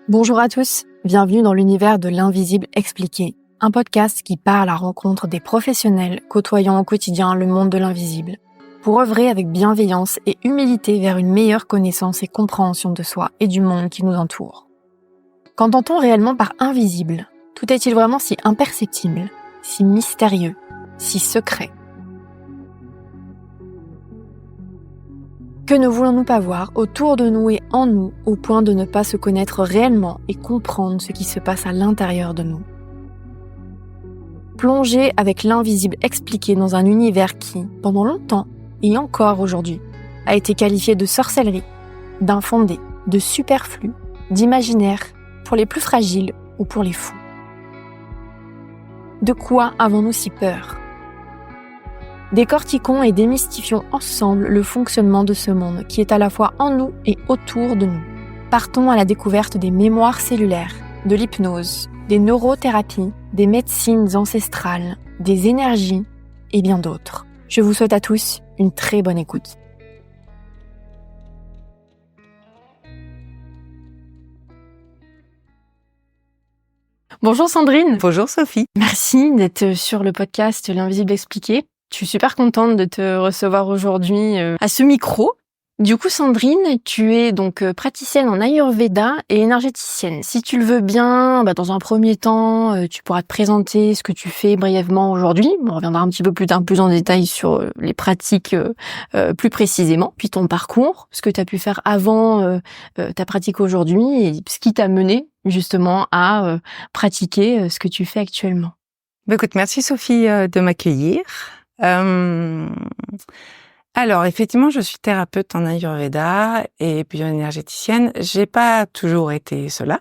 Bonjour à tous, bienvenue dans l'univers de l'invisible expliqué, un podcast qui part à la rencontre des professionnels côtoyant au quotidien le monde de l'invisible, pour œuvrer avec bienveillance et humilité vers une meilleure connaissance et compréhension de soi et du monde qui nous entoure. Qu'entend-on réellement par invisible ? Tout est-il vraiment si imperceptible, si mystérieux, si secret ? Que ne voulons-nous pas voir autour de nous et en nous au point de ne pas se connaître réellement et comprendre ce qui se passe à l'intérieur de nous ? Plonger avec l'invisible expliqué dans un univers qui, pendant longtemps et encore aujourd'hui, a été qualifié de sorcellerie, d'infondé, de superflu, d'imaginaire, pour les plus fragiles ou pour les fous. De quoi avons-nous si peur ? Décortiquons et démystifions ensemble le fonctionnement de ce monde qui est à la fois en nous et autour de nous. Partons à la découverte des mémoires cellulaires, de l'hypnose, des neurothérapies, des médecines ancestrales, des énergies et bien d'autres. Je vous souhaite à tous une très bonne écoute. Bonjour Sandrine. Bonjour Sophie. Merci d'être sur le podcast L'Invisible Expliqué. Je suis super contente de te recevoir aujourd'hui à ce micro. Du coup, Sandrine, tu es donc praticienne en Ayurveda et énergéticienne. Si tu le veux bien, dans un premier temps, tu pourras te présenter ce que tu fais brièvement aujourd'hui. On reviendra un petit peu plus en détail sur les pratiques plus précisément, puis ton parcours, ce que tu as pu faire avant ta pratique aujourd'hui et ce qui t'a mené justement à pratiquer ce que tu fais actuellement. Écoute, merci Sophie de m'accueillir. Alors, effectivement, je suis thérapeute en Ayurveda et bioénergéticienne. J'ai pas toujours été cela.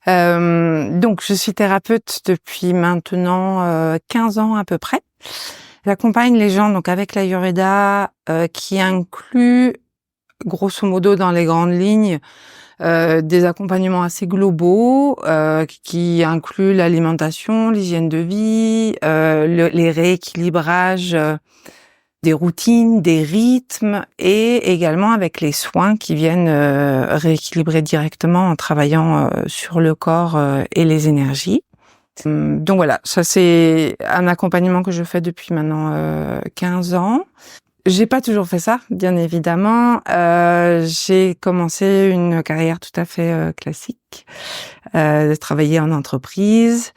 Donc, je suis thérapeute depuis maintenant 15 ans à peu près. J'accompagne les gens donc avec l'Ayurveda qui inclut, grosso modo, dans les grandes lignes, des accompagnements assez globaux qui incluent l'alimentation, l'hygiène de vie, les rééquilibrages des routines, des rythmes et également avec les soins qui viennent rééquilibrer directement en travaillant sur le corps et les énergies. Donc voilà, ça c'est un accompagnement que je fais depuis maintenant 15 ans. J'ai pas toujours fait ça, bien évidemment. J'ai commencé une carrière tout à fait classique, de travailler en entreprise,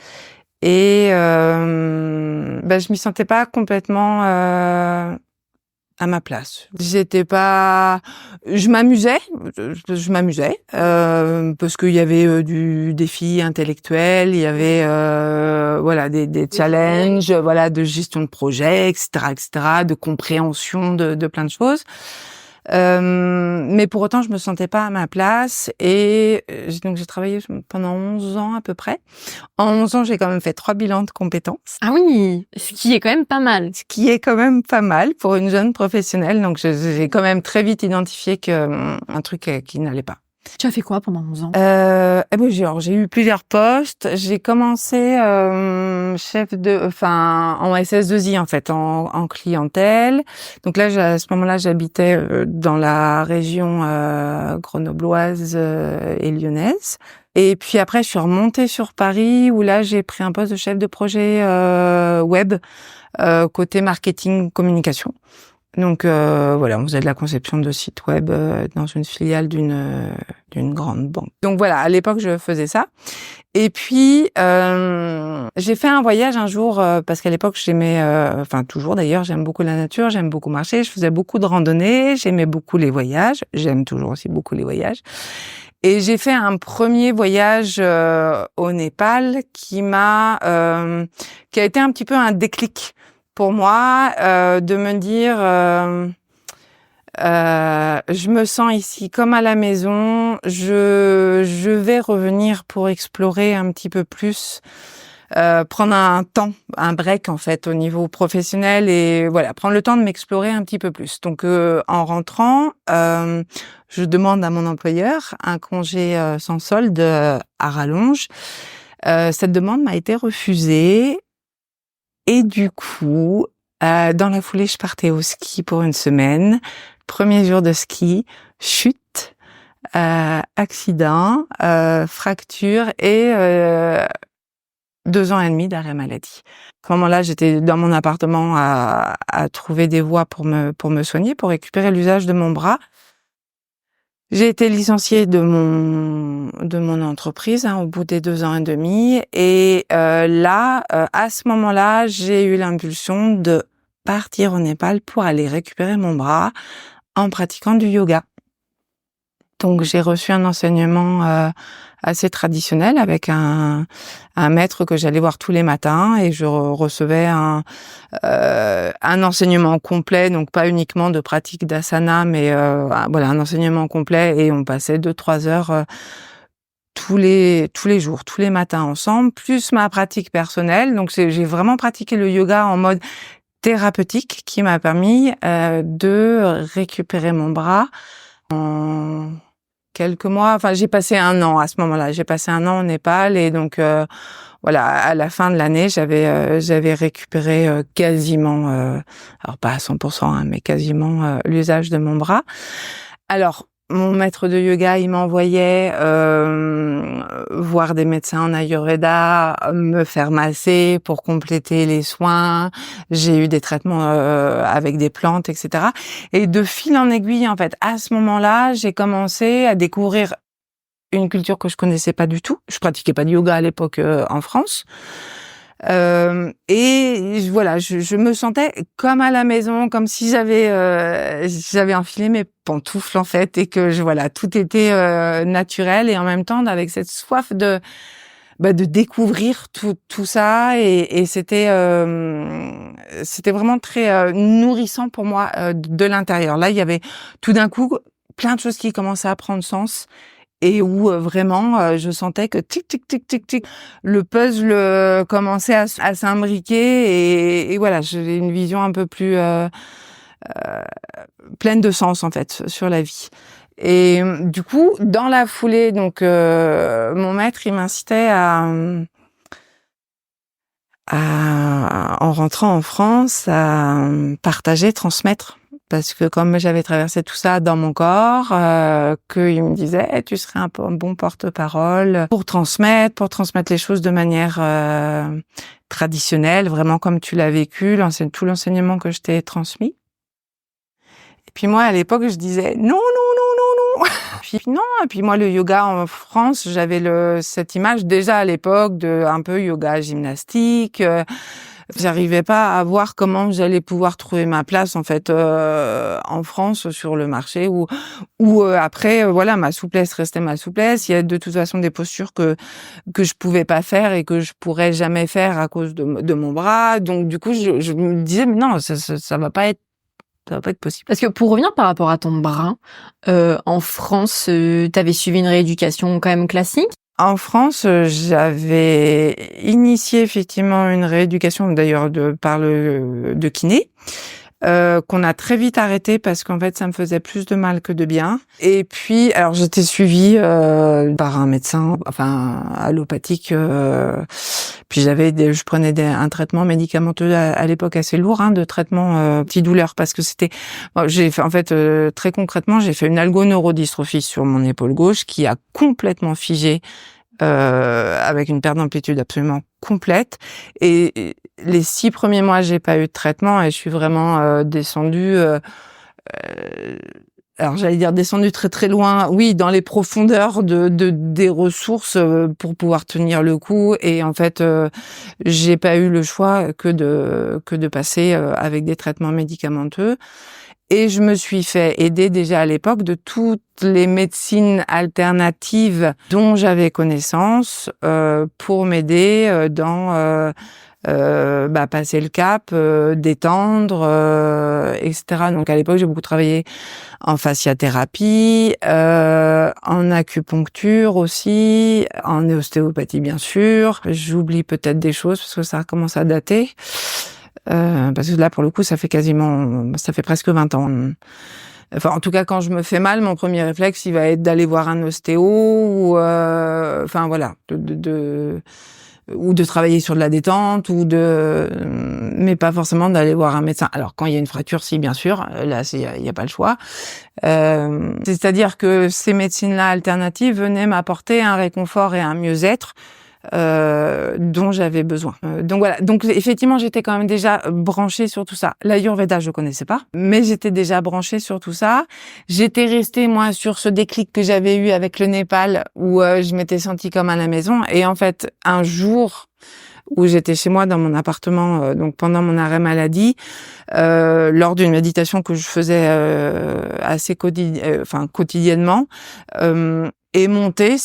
et je m'y sentais pas complètement à ma place. Je m'amusais parce qu'il y avait du défi intellectuel, il y avait des challenges, de gestion de projet, etc., de compréhension de plein de choses. Mais pour autant, je me sentais pas à ma place et donc j'ai travaillé pendant 11 ans à peu près. En 11 ans, j'ai quand même fait 3 bilans de compétences. Ah oui, ce qui est quand même pas mal. Ce qui est quand même pas mal pour une jeune professionnelle. Donc j'ai quand même très vite identifié que un truc qui n'allait pas. Tu as fait quoi pendant 11 ans ? J'ai eu plusieurs postes. J'ai commencé en SS2I en fait, en clientèle. Donc là, à ce moment-là, j'habitais dans la région grenobloise et lyonnaise. Et puis après, je suis remontée sur Paris où là, j'ai pris un poste de chef de projet web côté marketing communication. Donc on faisait de la conception de sites web dans une filiale d'une grande banque. Donc voilà, à l'époque je faisais ça. Et puis j'ai fait un voyage un jour parce qu'à l'époque j'aimais toujours d'ailleurs, j'aime beaucoup la nature, j'aime beaucoup marcher, je faisais beaucoup de randonnées, j'aimais beaucoup les voyages, j'aime toujours aussi beaucoup les voyages. Et j'ai fait un premier voyage au Népal qui a été un petit peu un déclic pour moi, de me dire je me sens ici comme à la maison, je vais revenir pour explorer un petit peu plus, prendre un break en fait au niveau professionnel et prendre le temps de m'explorer un petit peu plus. Donc en rentrant, je demande à mon employeur un congé sans solde à rallonge. Cette demande m'a été refusée. Et du coup, dans la foulée, je partais au ski pour une semaine. Premier jour de ski, chute. accident, fracture et 2 ans et demi d'arrêt maladie. À ce moment-là, j'étais dans mon appartement à trouver des voies pour me soigner, pour récupérer l'usage de mon bras. J'ai été licenciée de mon entreprise au bout des 2 ans et demi et là, à ce moment-là, j'ai eu l'impulsion de partir au Népal pour aller récupérer mon bras en pratiquant du yoga. Donc j'ai reçu un enseignement assez traditionnel avec un maître que j'allais voir tous les matins et je recevais un enseignement complet, donc pas uniquement de pratique d'asana, mais voilà, un enseignement complet et on passait 2-3 heures tous les jours, tous les matins ensemble, plus ma pratique personnelle. Donc j'ai vraiment pratiqué le yoga en mode thérapeutique qui m'a permis de récupérer mon bras en quelques mois. Enfin, j'ai passé 1 an à ce moment-là. J'ai passé 1 an au Népal et donc voilà, à la fin de l'année, j'avais récupéré quasiment, alors pas à 100%, mais quasiment l'usage de mon bras. Alors, mon maître de yoga, il m'envoyait voir des médecins en Ayurveda, me faire masser pour compléter les soins. J'ai eu des traitements avec des plantes, etc. Et de fil en aiguille, en fait, à ce moment-là, j'ai commencé à découvrir une culture que je connaissais pas du tout. Je pratiquais pas de yoga à l'époque en France. Et voilà, je me sentais comme à la maison, comme si j'avais enfilé mes pantoufles en fait, et que voilà, tout était naturel et en même temps avec cette soif de découvrir tout ça et c'était vraiment très nourrissant pour moi de l'intérieur. Là, il y avait tout d'un coup plein de choses qui commençaient à prendre sens. Et où vraiment je sentais que tic tic tic tic tic le puzzle commençait à s'imbriquer et voilà, j'ai une vision un peu plus pleine de sens en fait sur la vie. Et du coup, dans la foulée, donc mon maître, il m'incitait en rentrant en France à partager, transmettre. Parce que comme j'avais traversé tout ça dans mon corps, qu'il me disait tu serais un bon porte-parole pour transmettre les choses de manière traditionnelle, vraiment comme tu l'as vécu, tout l'enseignement que je t'ai transmis. Et puis moi, à l'époque, je disais non. Puis non, et puis moi, le yoga en France, j'avais cette image déjà à l'époque de un peu yoga gymnastique. J'arrivais pas à voir comment j'allais pouvoir trouver ma place en fait en France sur le marché ou après voilà, ma souplesse restait ma souplesse. Il y a de toute façon des postures que je pouvais pas faire et que je pourrais jamais faire à cause de mon bras. Donc du coup je me disais mais non, ça va pas être possible. Parce que pour revenir par rapport à ton bras, en France, t'avais suivi une rééducation quand même classique? En France, j'avais initié effectivement une rééducation d'ailleurs de kiné. Qu'on a très vite arrêté parce qu'en fait ça me faisait plus de mal que de bien. Et puis alors j'étais suivie par un médecin, enfin allopathique. Puis je prenais un traitement médicamenteux à l'époque assez lourd, de traitement antidouleur parce que c'était. J'ai fait en fait très concrètement, j'ai fait une algoneurodystrophie sur mon épaule gauche qui a complètement figé. Avec une perte d'amplitude absolument complète et les 6 premiers mois j'ai pas eu de traitement et je suis vraiment descendue alors j'allais dire descendue très très loin, oui, dans les profondeurs des ressources pour pouvoir tenir le coup et en fait j'ai pas eu le choix que de passer avec des traitements médicamenteux. Et je me suis fait aider déjà à l'époque de toutes les médecines alternatives dont j'avais connaissance pour m'aider dans passer le cap, détendre, etc. Donc à l'époque, j'ai beaucoup travaillé en fasciathérapie, en acupuncture aussi, en ostéopathie bien sûr. J'oublie peut-être des choses parce que ça commence à dater. Parce que là, pour le coup, ça fait presque 20 ans. Enfin, en tout cas, quand je me fais mal, mon premier réflexe, il va être d'aller voir un ostéo ou, enfin voilà, ou de travailler sur de la détente mais pas forcément d'aller voir un médecin. Alors quand il y a une fracture, si bien sûr, là il y a pas le choix. C'est-à-dire que ces médecines-là alternatives venaient m'apporter un réconfort et un mieux-être dont j'avais besoin. Donc voilà. Donc effectivement, j'étais quand même déjà branchée sur tout ça. L'Ayurveda, je connaissais pas, mais j'étais déjà branchée sur tout ça. J'étais restée moi sur ce déclic que j'avais eu avec le Népal où je m'étais sentie comme à la maison. Et en fait, un jour où j'étais chez moi dans mon appartement, donc pendant mon arrêt maladie, lors d'une méditation que je faisais assez quotidiennement, est montée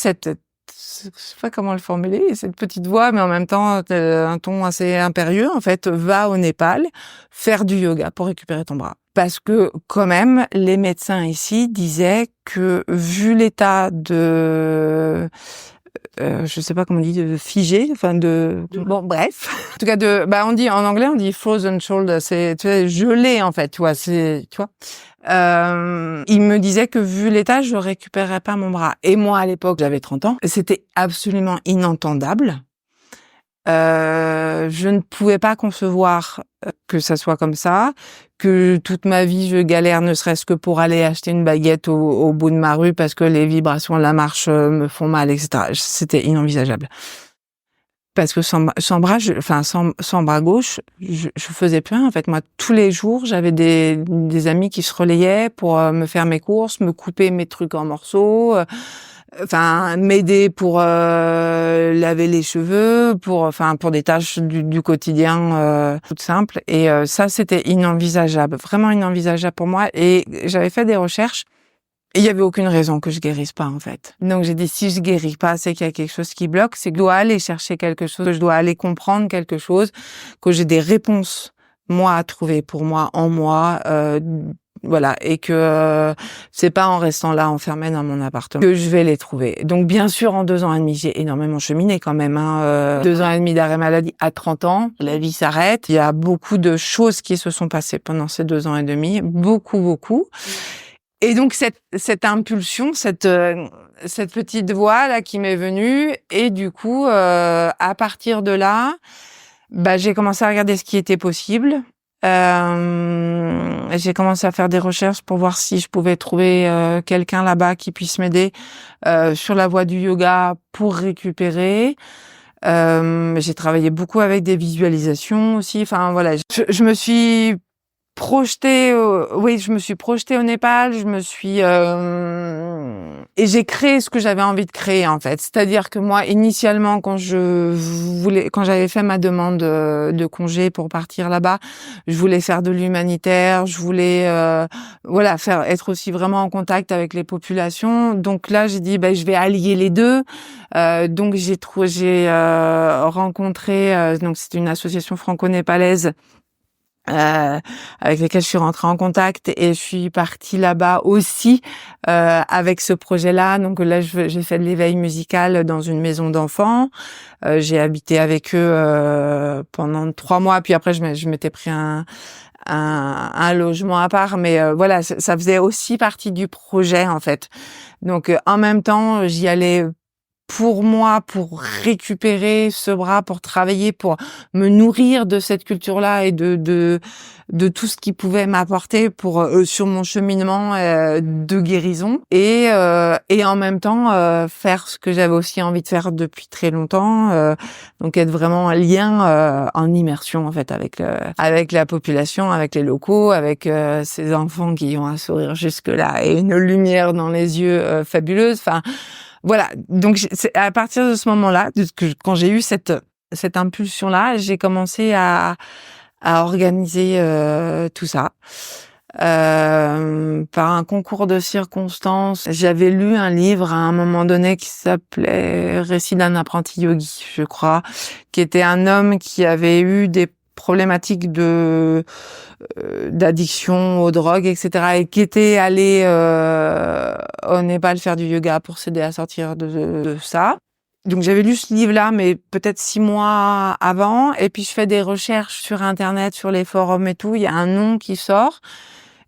je sais pas comment le formuler, cette petite voix, mais en même temps un ton assez impérieux, en fait, va au Népal faire du yoga pour récupérer ton bras. Parce que quand même, les médecins ici disaient que vu l'état je sais pas comment on dit, de figé, enfin bon bref. En tout cas on dit en anglais on dit frozen shoulder, c'est tu sais gelé en fait, tu vois, tu vois. Il me disait que vu l'état, je récupérerais pas mon bras. Et moi à l'époque, j'avais 30 ans, c'était absolument inentendable. Je ne pouvais pas concevoir que ça soit comme ça, que toute ma vie je galère ne serait-ce que pour aller acheter une baguette au bout de ma rue parce que les vibrations de la marche me font mal, etc. C'était inenvisageable. Parce que sans bras gauche, je faisais plus rien. En fait, moi, tous les jours, j'avais des amis qui se relayaient pour me faire mes courses, me couper mes trucs en morceaux, m'aider pour laver les cheveux, pour des tâches du quotidien toutes simples. Et ça, c'était inenvisageable, vraiment inenvisageable pour moi. Et j'avais fait des recherches. Et il y avait aucune raison que je guérisse pas, en fait. Donc j'ai dit, si je guéris pas, c'est qu'il y a quelque chose qui bloque, c'est que je dois aller chercher quelque chose, que je dois aller comprendre quelque chose, que j'ai des réponses, moi, à trouver pour moi, en moi, voilà. Et que c'est pas en restant là, enfermée dans mon appartement, que je vais les trouver. Donc bien sûr, en 2 ans et demi, j'ai énormément cheminé quand même, 2 ans et demi d'arrêt maladie à 30 ans, la vie s'arrête. Il y a beaucoup de choses qui se sont passées pendant ces 2 ans et demi. Beaucoup. Et donc cette impulsion, cette petite voix là qui m'est venue, et du coup à partir de là, j'ai commencé à regarder ce qui était possible. J'ai commencé à faire des recherches pour voir si je pouvais trouver quelqu'un là-bas qui puisse m'aider sur la voie du yoga pour récupérer. J'ai travaillé beaucoup avec des visualisations aussi. Enfin voilà, je me suis projetée, je me suis projetée au Népal, et j'ai créé ce que j'avais envie de créer en fait. C'est-à-dire que moi, initialement, quand j'avais fait ma demande de congé pour partir là-bas, je voulais faire de l'humanitaire, je voulais, être aussi vraiment en contact avec les populations. Donc là, j'ai dit, je vais allier les deux. Donc j'ai rencontré, donc c'est une association franco-népalaise avec lesquels je suis rentrée en contact, et je suis partie là-bas aussi avec ce projet-là. Donc là, j'ai fait de l'éveil musical dans une maison d'enfants. J'ai habité avec eux pendant 3 mois, puis après je m'étais pris un logement à part. Mais voilà, ça faisait aussi partie du projet en fait. Donc en même temps, j'y allais pour moi, pour récupérer ce bras, pour travailler, pour me nourrir de cette culture-là et de tout ce qui pouvait m'apporter pour sur mon cheminement de guérison, et en même temps faire ce que j'avais aussi envie de faire depuis très longtemps, donc être vraiment en lien, en immersion en fait avec la population, avec les locaux, avec ces enfants qui ont un sourire jusque-là et une lumière dans les yeux fabuleuse. Enfin voilà, donc c'est à partir de ce moment-là, quand j'ai eu cette impulsion-là, j'ai commencé à organiser tout ça. Par un concours de circonstances, j'avais lu un livre à un moment donné qui s'appelait Récit d'un apprenti yogi, je crois, qui était un homme qui avait eu des problématiques d'addiction aux drogues, etc., et qui était allé au Népal faire du yoga pour s'aider à sortir de ça. Donc j'avais lu ce livre-là, mais peut-être 6 mois avant, et puis je fais des recherches sur Internet, sur les forums et tout, il y a un nom qui sort,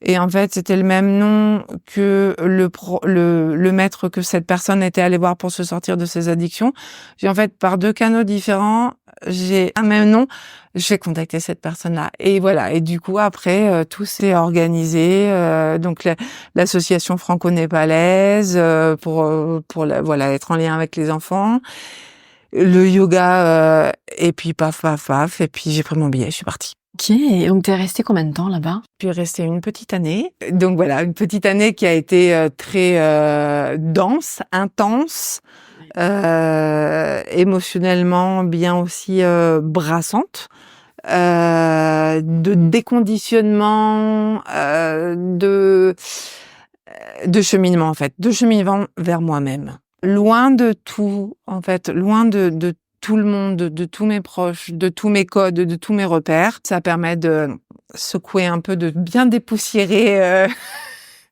Et en fait, c'était le même nom que le maître que cette personne était allée voir pour se sortir de ses addictions. J'ai en fait, par 2 canaux différents, j'ai un même nom, j'ai contacté cette personne-là. Et voilà. Et du coup, après, tout s'est organisé. Donc, l'association franco-népalaise, voilà, être en lien avec les enfants. Le yoga, et puis paf, paf, paf. Et puis, j'ai pris mon billet, je suis partie. Ok, et donc t'es restée combien de temps là-bas? Je suis restée une petite année. Donc voilà, une petite année qui a été très dense, intense, émotionnellement bien aussi brassante, de déconditionnement, de cheminement en fait, de cheminement vers moi-même. Loin de tout, en fait, loin de tout le monde, de tous mes proches, de tous mes codes, de tous mes repères. Ça permet de secouer un peu, de bien dépoussiérer.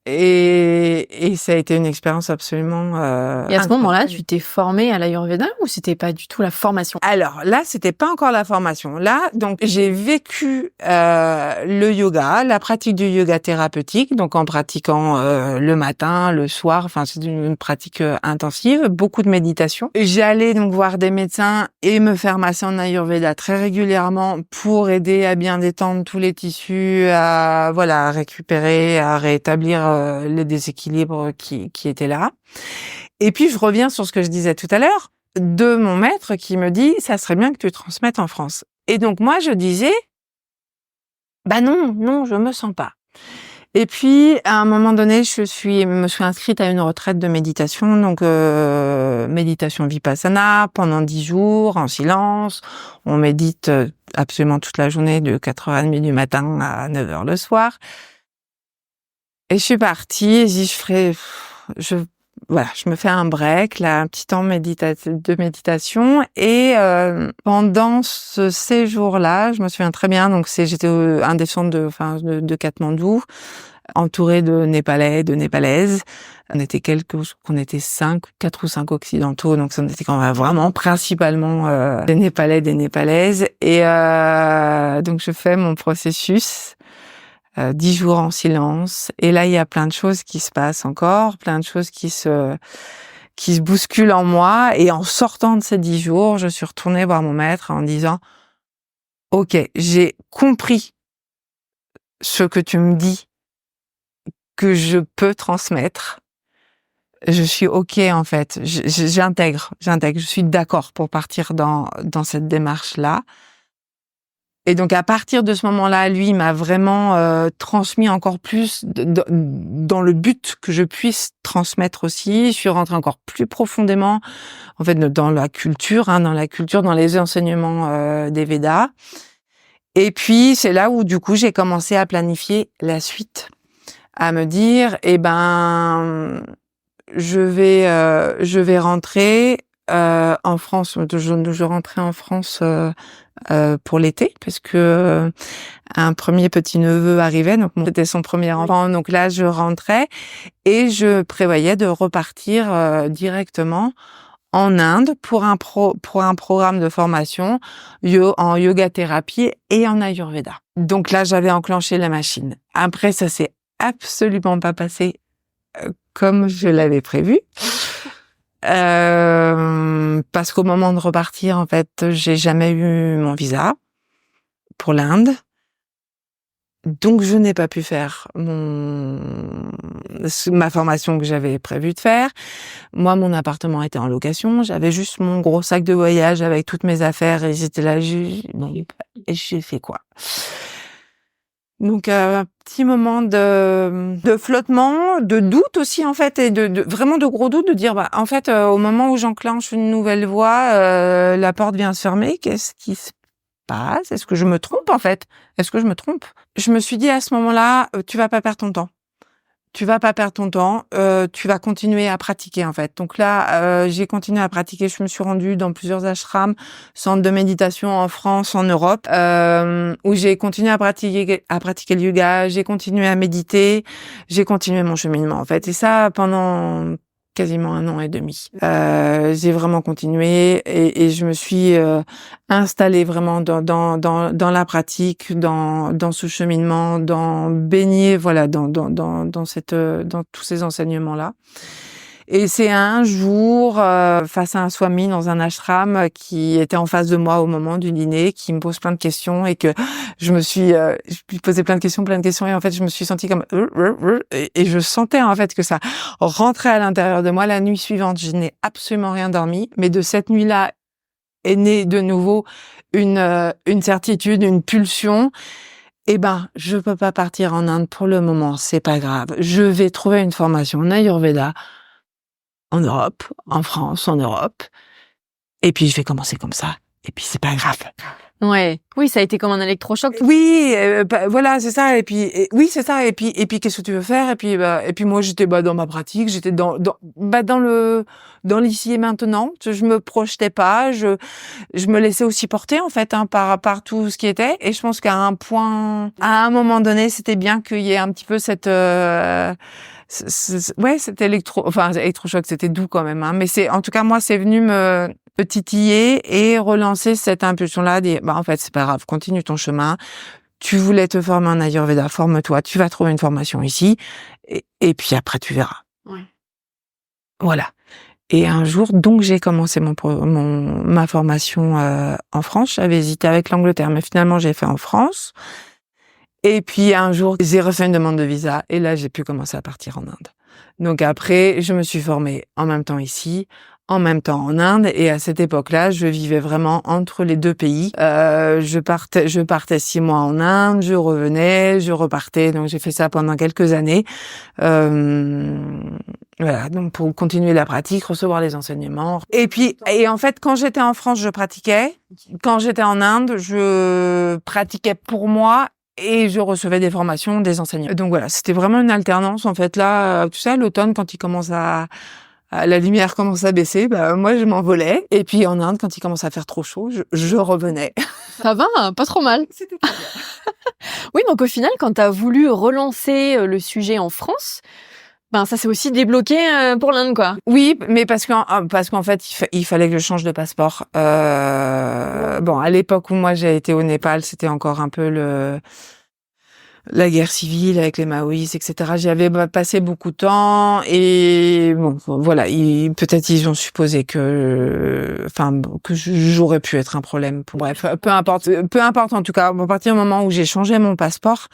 Et ça a été une expérience absolument Et à ce moment-là, incroyable. tu t'es formée à l'Ayurveda ou c'était pas du tout la formation? Alors là, c'était pas encore la formation. Là, donc j'ai vécu le yoga, la pratique du yoga thérapeutique, donc en pratiquant le matin, le soir. Enfin, c'est une pratique intensive, beaucoup de méditation. J'allais donc voir des médecins et me faire masser en Ayurveda très régulièrement pour aider à bien détendre tous les tissus, à récupérer, à rétablir les déséquilibres qui étaient là. Et puis je reviens sur ce que je disais tout à l'heure, de mon maître qui me dit ça serait bien que tu transmettes en France. Et donc moi je disais non, je me sens pas. Et puis à un moment donné, me suis inscrite à une retraite de méditation, donc méditation vipassana pendant 10 jours en silence. On médite absolument toute la journée de 4h30 du matin à 9h le soir. Et je suis partie et je me fais un break, là, un petit temps de méditation. Et pendant ce séjour-là, je me souviens très bien, donc j'étais un des centres de Katmandou, entourée de Népalais, de Népalaises. On était 4 ou 5 occidentaux, donc on était quand même vraiment principalement des Népalais, des Népalaises. Et donc je fais mon processus. 10 jours en silence. Et là, il y a plein de choses qui se passent encore, plein de choses qui se bousculent en moi. Et en sortant de ces 10 jours, je suis retournée voir mon maître en disant « Ok, j'ai compris ce que tu me dis que je peux transmettre. Je suis ok en fait. J'intègre. Je suis d'accord pour partir dans cette démarche-là. » Et donc à partir de ce moment-là, lui, il m'a vraiment transmis encore plus dans le but que je puisse transmettre aussi. Je suis rentrée encore plus profondément, en fait, dans la culture, dans les enseignements des Védas. Et puis c'est là où du coup j'ai commencé à planifier la suite, à me dire, je vais rentrer en France. Je rentrais en France pour l'été parce que un premier petit neveu arrivait, donc c'était son premier enfant. Donc là, je rentrais et je prévoyais de repartir directement en Inde pour un programme de formation en yoga thérapie et en Ayurveda. Donc là, j'avais enclenché la machine. Après, ça s'est absolument pas passé comme je l'avais prévu. Parce qu'au moment de repartir, en fait, j'ai jamais eu mon visa pour l'Inde. Donc, je n'ai pas pu faire ma formation que j'avais prévu de faire. Moi, mon appartement était en location. J'avais juste mon gros sac de voyage avec toutes mes affaires et j'étais là, et j'ai fait quoi? Donc un petit moment de flottement, de doute aussi en fait, et de vraiment de gros doute, de dire en fait au moment où j'enclenche une nouvelle voie, la porte vient se fermer. Qu'est-ce qui se passe? Est-ce que je me trompe en fait? Est-ce que je me trompe? Je me suis dit à ce moment-là, tu vas pas perdre ton temps. Tu vas pas perdre ton temps, tu vas continuer à pratiquer en fait. Donc là, j'ai continué à pratiquer. Je me suis rendue dans plusieurs ashrams, centres de méditation en France, en Europe, où j'ai continué à pratiquer le yoga. J'ai continué à méditer, j'ai continué mon cheminement en fait. Et ça pendant quasiment 1 an et demi. J'ai vraiment continué et je me suis installée vraiment dans la pratique, dans ce cheminement, dans baigner, voilà, dans tous ces enseignements-là. Et c'est un jour, face à un swami dans un ashram qui était en face de moi au moment du dîner, qui me pose plein de questions et que je lui posais plein de questions et en fait je me suis sentie comme et je sentais en fait que ça rentrait à l'intérieur de moi. La nuit suivante, je n'ai absolument rien dormi, mais de cette nuit-là est née de nouveau une certitude, une pulsion. Eh ben, je peux pas partir en Inde pour le moment, c'est pas grave. Je vais trouver une formation en Ayurveda en Europe, en France, en Europe. Et puis, je vais commencer comme ça. Et puis, c'est pas grave. Ouais. Oui, ça a été comme un électrochoc. Oui, voilà, c'est ça. Et puis, oui, c'est ça. Et puis, qu'est-ce que tu veux faire? Et puis, moi, j'étais, dans ma pratique, j'étais dans l'ici et maintenant. Je me projetais pas. Je me laissais aussi porter, en fait, par tout ce qui était. Et je pense qu'à un moment donné, c'était bien qu'il y ait un petit peu cet électrochoc, c'était doux quand même, hein. Mais en tout cas, moi, c'est venu me titiller et relancer cette impulsion-là, dire, en fait, c'est pas grave, continue ton chemin. Tu voulais te former en Ayurveda, forme-toi, tu vas trouver une formation ici, et puis après, tu verras. Ouais. Voilà. Et un jour, donc, j'ai commencé ma formation en France. J'avais hésité avec l'Angleterre, mais finalement, j'ai fait en France. Et puis un jour, j'ai refait une demande de visa et là, j'ai pu commencer à partir en Inde. Donc après, je me suis formée en même temps ici, en même temps en Inde, et à cette époque-là, je vivais vraiment entre les deux pays. Je partais 6 mois en Inde, je revenais, je repartais. Donc j'ai fait ça pendant quelques années. Voilà, donc pour continuer la pratique, recevoir les enseignements. Et en fait, quand j'étais en France, je pratiquais. Quand j'étais en Inde, je pratiquais pour moi. Et je recevais des formations, des enseignements. Donc voilà, c'était vraiment une alternance. En fait, là, tu sais, à l'automne, quand la lumière commence à baisser, moi, je m'envolais. Et puis en Inde, quand il commence à faire trop chaud, je revenais. Ça va, pas trop mal. C'était très bien. Oui, donc au final, quand tu as voulu relancer le sujet en France, ça s'est aussi débloqué pour l'Inde, quoi. Oui, mais parce qu'en fait, il fallait que je change de passeport. À l'époque où moi j'ai été au Népal, c'était encore un peu la guerre civile avec les maoïstes, etc. J'y avais passé beaucoup de temps et bon, voilà, peut-être ils ont supposé que j'aurais pu être un problème. Bref, peu importe en tout cas. À partir du moment où j'ai changé mon passeport,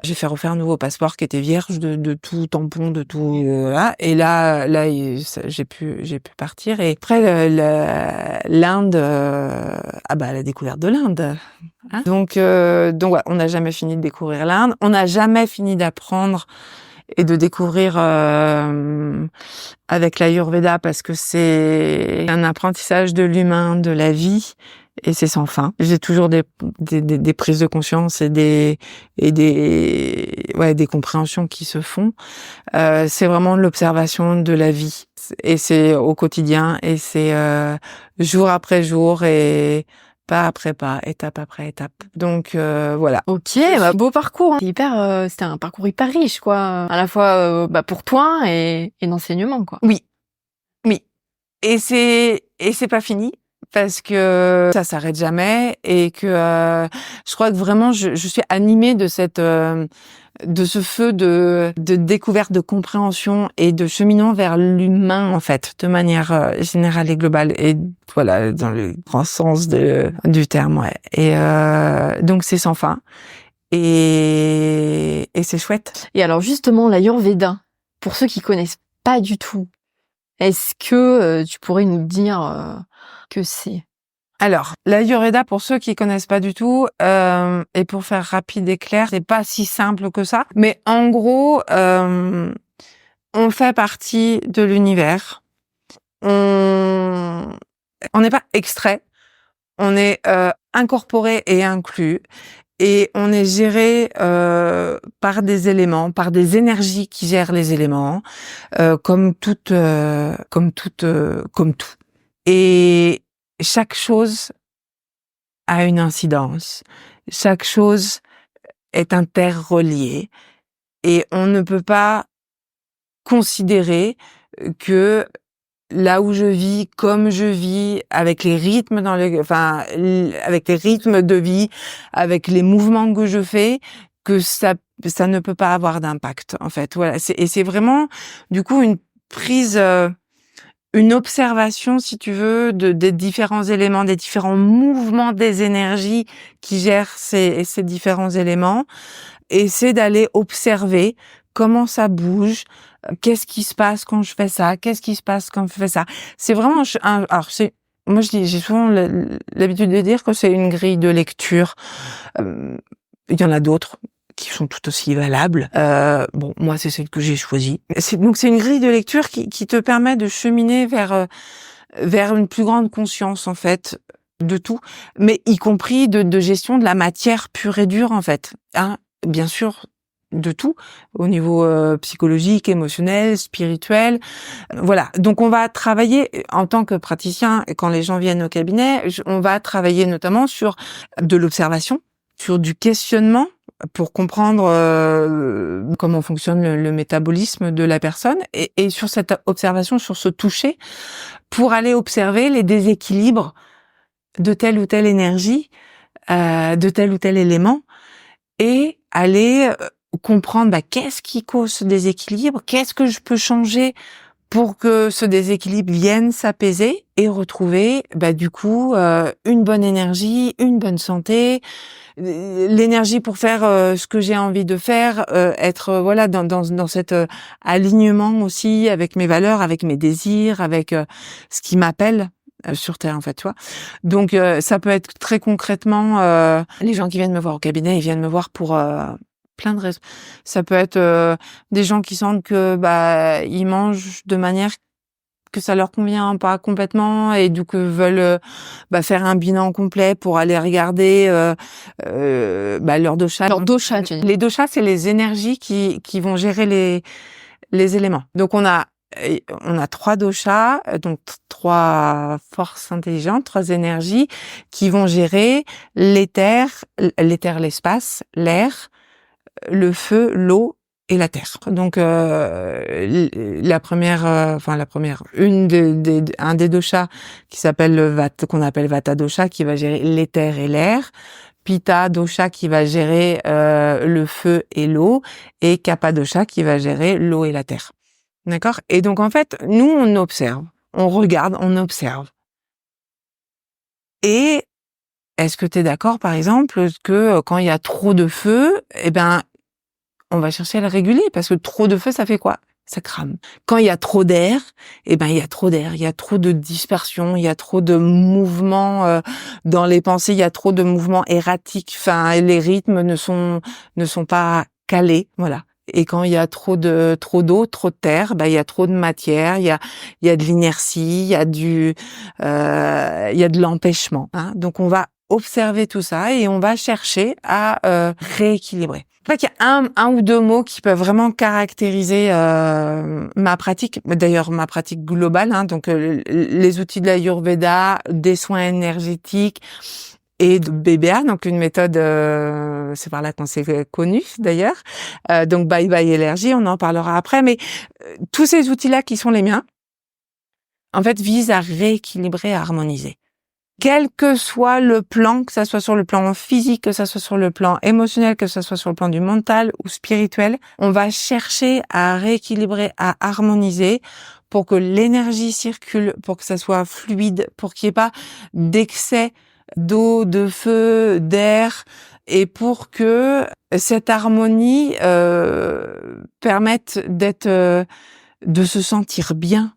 j'ai fait refaire un nouveau passeport qui était vierge de tout tampon, de tout là. Et là, j'ai pu partir. Et après l'Inde, la découverte de l'Inde. Hein, donc ouais, on n'a jamais fini de découvrir l'Inde. On n'a jamais fini d'apprendre et de découvrir avec l'Ayurveda parce que c'est un apprentissage de l'humain, de la vie. Et c'est sans fin. J'ai toujours des prises de conscience et des compréhensions qui se font. C'est vraiment l'observation de la vie. Et c'est au quotidien et c'est jour après jour et pas après pas, étape après étape. Donc voilà. Ok, beau parcours. Hein. C'était un parcours hyper riche, quoi. À la fois pour toi et d'enseignement, quoi. Oui. Et c'est pas fini. Parce que ça s'arrête jamais et que je crois que vraiment je suis animée de ce feu de découverte, de compréhension et de cheminement vers l'humain en fait, de manière générale et globale et voilà dans le grand sens du terme. Ouais. Et donc c'est sans fin et c'est chouette. Et alors justement l'Ayurveda, pour ceux qui connaissent pas du tout, est-ce que tu pourrais nous dire que c'est? Alors, l'Ayurveda, pour ceux qui connaissent pas du tout, et pour faire rapide et clair, c'est pas si simple que ça. Mais en gros, on fait partie de l'univers. On n'est pas extrait. On est incorporé et inclus. Et on est géré par des éléments, par des énergies qui gèrent les éléments, comme tout. Et chaque chose a une incidence. Chaque chose est interreliée. Et on ne peut pas considérer que là où je vis, comme je vis, avec les rythmes avec les rythmes de vie, avec les mouvements que je fais, que ça ne peut pas avoir d'impact, en fait. Voilà. C'est vraiment, du coup, une prise, une observation, si tu veux, des différents éléments, des différents mouvements des énergies qui gèrent ces différents éléments. Et c'est d'aller observer comment ça bouge, qu'est-ce qui se passe quand je fais ça, qu'est-ce qui se passe quand je fais ça. C'est vraiment moi j'ai souvent l'habitude de dire que c'est une grille de lecture. Il y en a d'autres qui sont tout aussi valables. Bon, moi c'est celle que j'ai choisie. Donc c'est une grille de lecture qui te permet de cheminer vers une plus grande conscience, en fait, de tout, mais y compris de gestion de la matière pure et dure, en fait. Hein, bien sûr, de tout, au niveau psychologique, émotionnel, spirituel. Voilà. Donc on va travailler en tant que praticien, quand les gens viennent au cabinet, on va travailler notamment sur de l'observation, sur du questionnement, pour comprendre comment fonctionne le métabolisme de la personne, et sur cette observation, sur ce toucher, pour aller observer les déséquilibres de telle ou telle énergie, de tel ou tel élément, et aller comprendre qu'est-ce qui cause ce déséquilibre, qu'est-ce que je peux changer pour que ce déséquilibre vienne s'apaiser et retrouver du coup une bonne énergie, une bonne santé, l'énergie pour faire ce que j'ai envie de faire, être dans cet alignement aussi avec mes valeurs, avec mes désirs, avec ce qui m'appelle sur Terre, en fait, tu vois. Donc ça peut être très concrètement les gens qui viennent me voir au cabinet, ils viennent me voir pour plein de raisons. Ça peut être des gens qui sentent que ils mangent de manière que ça leur convient pas complètement, et du coup veulent faire un bilan complet pour aller regarder leur dosha. Leur dosha, tu dis. Les doshas, c'est les énergies qui vont gérer les éléments. Donc on a 3 doshas, donc 3 forces intelligentes, 3 énergies qui vont gérer l'éther, l'espace, l'air, le feu, l'eau et la terre. Donc la première, un des doshas qui s'appelle qu'on appelle Vata dosha, qui va gérer l'éther et l'air. Pitta dosha qui va gérer le feu et l'eau, et Kapha dosha qui va gérer l'eau et la terre. D'accord? Et donc en fait, nous on observe, on regarde, on observe. Et est-ce que tu es d'accord, par exemple, que quand il y a trop de feu, on va chercher à le réguler, parce que trop de feu, ça fait quoi? Ça crame. Quand il y a trop d'air, il y a trop d'air, il y a trop de dispersion, il y a trop de mouvements dans les pensées, il y a trop de mouvements erratiques. Enfin, les rythmes ne sont pas calés, voilà. Et quand il y a trop d'eau, trop de terre, il y a trop de matière, il y a de l'inertie, il y a de l'empêchement. Hein. Donc on va observer tout ça et on va chercher à rééquilibrer. En fait, il y a un ou deux mots qui peuvent vraiment caractériser ma pratique, d'ailleurs ma pratique globale, hein, donc les outils de l'Ayurveda, des soins énergétiques et de BBA, donc une méthode, c'est par là qu'on s'est connus d'ailleurs, donc Bye Bye Énergie, on en parlera après, mais tous ces outils-là qui sont les miens, en fait, visent à rééquilibrer, à harmoniser. Quel que soit le plan, que ça soit sur le plan physique, que ça soit sur le plan émotionnel, que ça soit sur le plan du mental ou spirituel, on va chercher à rééquilibrer, à harmoniser pour que l'énergie circule, pour que ça soit fluide, pour qu'il n'y ait pas d'excès d'eau, de feu, d'air, et pour que cette harmonie permette de se sentir bien,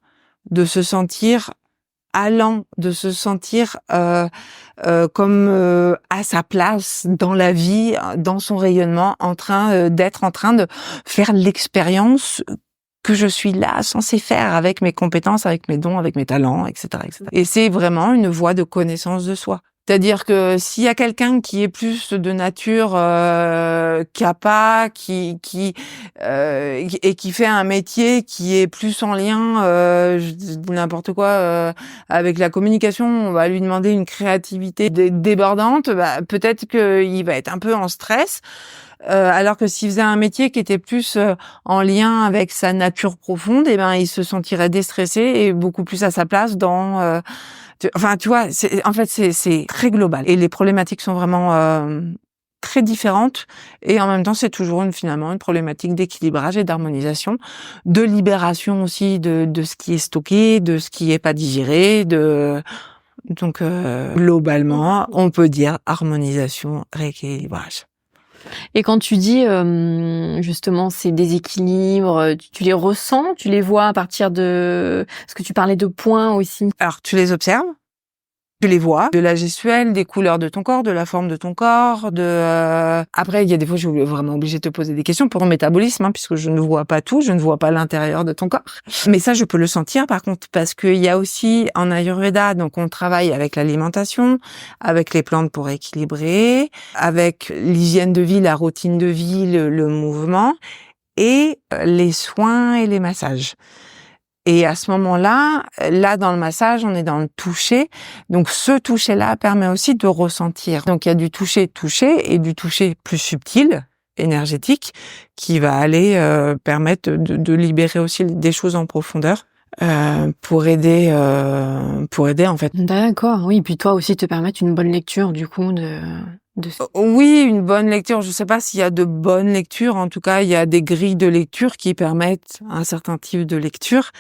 de se sentir allant, de se sentir comme à sa place dans la vie, dans son rayonnement, d'être en train de faire l'expérience que je suis là censée faire avec mes compétences, avec mes dons, avec mes talents, etc., etc. Et c'est vraiment une voie de connaissance de soi. C'est-à-dire que s'il y a quelqu'un qui est plus de nature kapha, et qui fait un métier qui est plus en lien, je dis n'importe quoi, avec la communication, on va lui demander une créativité débordante, peut-être qu'il va être un peu en stress. alors que s'il faisait un métier qui était plus en lien avec sa nature profonde, eh ben il se sentirait déstressé et beaucoup plus à sa place dans tu vois, c'est très global et les problématiques sont vraiment très différentes et en même temps c'est toujours finalement une problématique d'équilibrage et d'harmonisation, de libération aussi de ce qui est stocké, de ce qui est pas digéré, donc globalement on peut dire harmonisation, rééquilibrage. Et quand tu dis justement ces déséquilibres, tu les ressens, tu les vois à partir de... Parce que tu parlais de points aussi. Alors tu les observes, tu les vois, de la gestuelle, des couleurs de ton corps, de la forme de ton corps, Après, il y a des fois, je suis vraiment obligée de te poser des questions pour ton métabolisme, puisque je ne vois pas tout, je ne vois pas l'intérieur de ton corps. Mais ça, je peux le sentir, par contre, parce qu'il y a aussi, en Ayurveda, donc on travaille avec l'alimentation, avec les plantes pour équilibrer, avec l'hygiène de vie, la routine de vie, le mouvement, et les soins et les massages. Et à ce moment-là, là, dans le massage, on est dans le toucher. Donc, ce toucher-là permet aussi de ressentir. Donc, il y a du toucher et du toucher plus subtil, énergétique, qui va aller permettre de libérer aussi des choses en profondeur pour aider en fait. D'accord, oui. Puis toi aussi te permettre une bonne lecture du coup de... Oui, une bonne lecture. Je sais pas s'il y a de bonnes lectures. En tout cas, il y a des grilles de lecture qui permettent un certain type de lecture.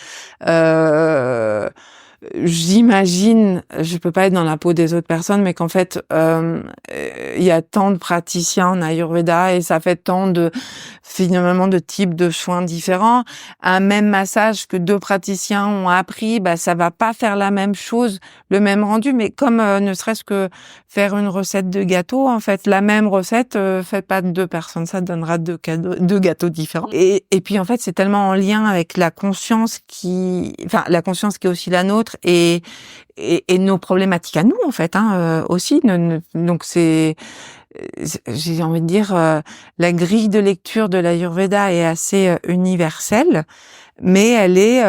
J'imagine, je peux pas être dans la peau des autres personnes, mais qu'en fait, il y a tant de praticiens en Ayurveda et ça fait tant finalement de types de soins différents. Un même massage que deux praticiens ont appris, ça va pas faire la même chose, le même rendu, mais comme ne serait-ce que faire une recette de gâteau, en fait, la même recette faite pas de deux personnes, ça donnera deux gâteaux différents. Et puis en fait, c'est tellement en lien avec la conscience la conscience qui est aussi la nôtre et nos problématiques à nous en fait aussi. Donc j'ai envie de dire la grille de lecture de l'Ayurveda est assez universelle, mais elle est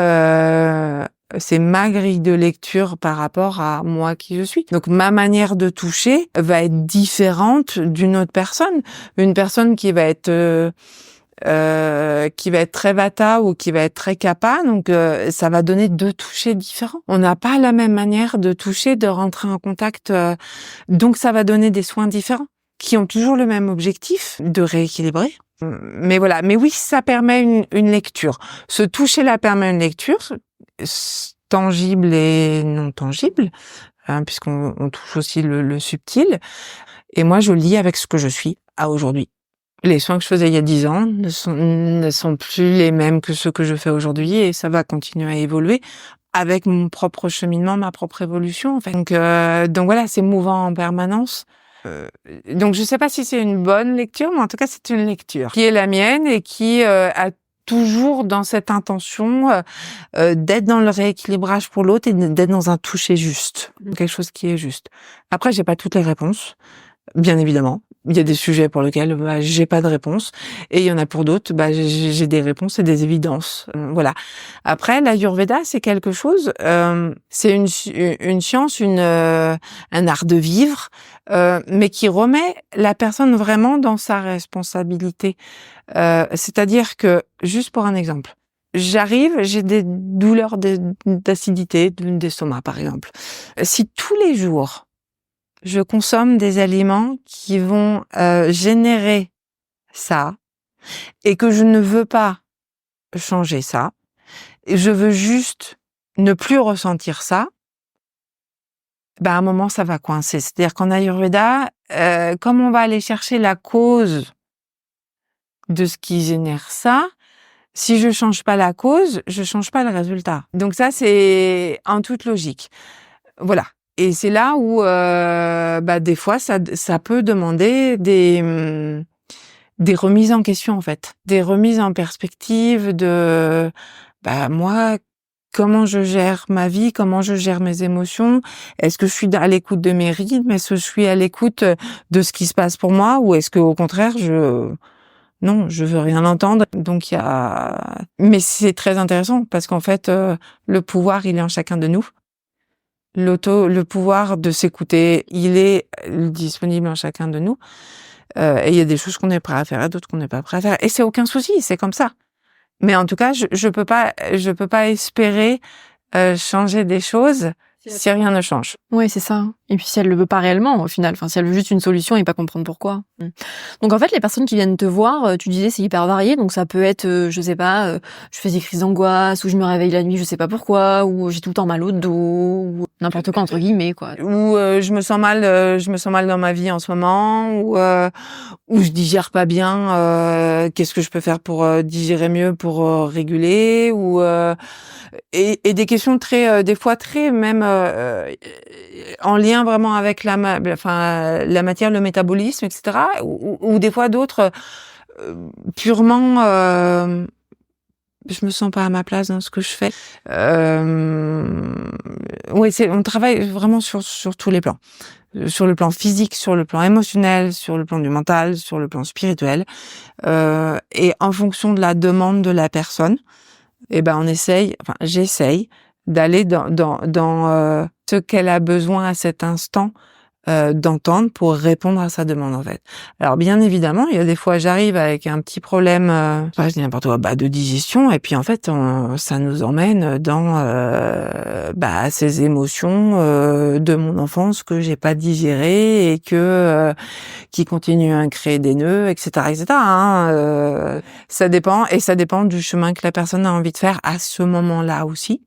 c'est ma grille de lecture par rapport à moi qui je suis. Donc ma manière de toucher va être différente d'une autre personne. Une personne qui va être très vata ou qui va être très kapha, donc ça va donner deux touchés différents. On n'a pas la même manière de toucher, de rentrer en contact, donc ça va donner des soins différents qui ont toujours le même objectif de rééquilibrer. Mais voilà, mais oui, ça permet une lecture. Ce toucher-là permet une lecture tangible et non tangible, puisqu'on touche aussi le subtil. Et moi, je lis avec ce que je suis à aujourd'hui. Les soins que je faisais il y a 10 ans ne sont plus les mêmes que ceux que je fais aujourd'hui et ça va continuer à évoluer avec mon propre cheminement, ma propre évolution, en fait. Donc voilà, c'est mouvant en permanence. Donc je sais pas si c'est une bonne lecture, mais en tout cas, c'est une lecture qui est la mienne et qui a toujours dans cette intention d'être dans le rééquilibrage pour l'autre et d'être dans un toucher juste, quelque chose qui est juste. Après, j'ai pas toutes les réponses, bien évidemment. Il y a des sujets pour lesquels j'ai pas de réponse et il y en a pour d'autres j'ai des réponses et des évidences. Voilà. Après l'Ayurveda c'est quelque chose, c'est une science, un art de vivre, mais qui remet la personne vraiment dans sa responsabilité. C'est-à-dire que juste pour un exemple, j'ai des douleurs d'acidité d'estomac par exemple. Si tous les jours je consomme des aliments qui vont générer ça et que je ne veux pas changer ça, et je veux juste ne plus ressentir ça, à un moment ça va coincer. C'est-à-dire qu'en Ayurveda, comme on va aller chercher la cause de ce qui génère ça, si je change pas la cause, je change pas le résultat. Donc ça c'est en toute logique. Voilà. Et c'est là où, des fois, ça peut demander des remises en question, en fait. Des remises en perspective de, moi, comment je gère ma vie, comment je gère mes émotions. Est-ce que je suis à l'écoute de mes rythmes? Est-ce que je suis à l'écoute de ce qui se passe pour moi? Ou est-ce que, au contraire, non, je veux rien entendre. Donc, mais c'est très intéressant parce qu'en fait, le pouvoir, il est en chacun de nous. Le pouvoir de s'écouter, il est disponible en chacun de nous. Et il y a des choses qu'on est prêt à faire et d'autres qu'on n'est pas prêt à faire. Et c'est aucun souci, c'est comme ça. Mais en tout cas, je peux pas espérer changer des choses si rien ne change. Oui, c'est ça. Et puis si elle le veut pas réellement, au final, si elle veut juste une solution et pas comprendre pourquoi. Donc en fait, les personnes qui viennent te voir, tu disais c'est hyper varié, donc ça peut être, je sais pas, je fais des crises d'angoisse, ou je me réveille la nuit, je sais pas pourquoi, ou j'ai tout le temps mal au dos, ou n'importe quoi entre guillemets, quoi. Ou je me sens mal dans ma vie en ce moment, ou je digère pas bien. Qu'est-ce que je peux faire pour digérer mieux, pour réguler, ou et des questions très, des fois très même en lien vraiment avec la matière, le métabolisme, etc. Ou des fois d'autres purement je me sens pas à ma place dans ce que je fais. Oui, on travaille vraiment sur tous les plans. Sur le plan physique, sur le plan émotionnel, sur le plan du mental, sur le plan spirituel. Et en fonction de la demande de la personne, j'essaye d'aller dans ce qu'elle a besoin à cet instant d'entendre pour répondre à sa demande, en fait. Alors bien évidemment, il y a des fois j'arrive avec un petit problème, je dis n'importe quoi, de digestion, et puis en fait ça nous emmène dans ces émotions de mon enfance que j'ai pas digérées et que qui continuent à créer des nœuds, etc., etc. Ça dépend du chemin que la personne a envie de faire à ce moment-là aussi.